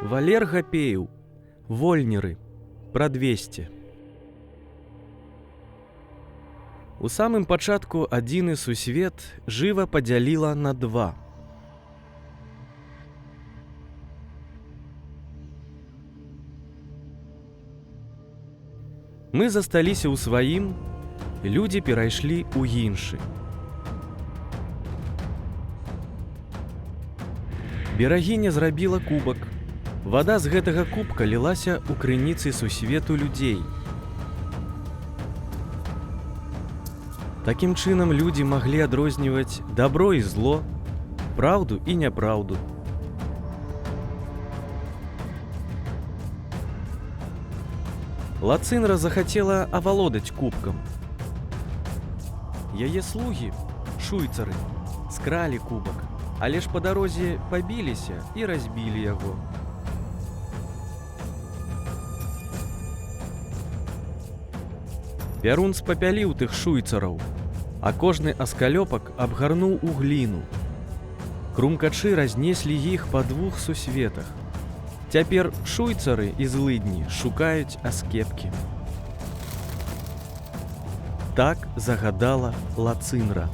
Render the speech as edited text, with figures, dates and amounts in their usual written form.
Валер Гапеев, Вольнеры, пра 200. У самым пачатку адзіны сусвет жыва падзяліла на два. Мы засталіся ў сваім, людзі перайшлі ў іншы. Берагіня зрабіла кубак. Вада з гэтага кубка лілася ў крыніцы сусвету людзей. Такім чынам людзі маглі адрозніваць дабро і зло, праўду і няпраўду. Лацынра захацела авалодаць кубкам. Яе слугі, шуйцары, скралі кубак, але ж па дарозе пабіліся і разбілі яго. Пярун спапяліў тых шуйцараў, а кожны аскалёпак абгарнуў у гліну. Крумкачы разнеслі іх па двух сусветах. Цяпер шуйцары і злыдні шукаюць аскепкі. Так загадала Лацынра.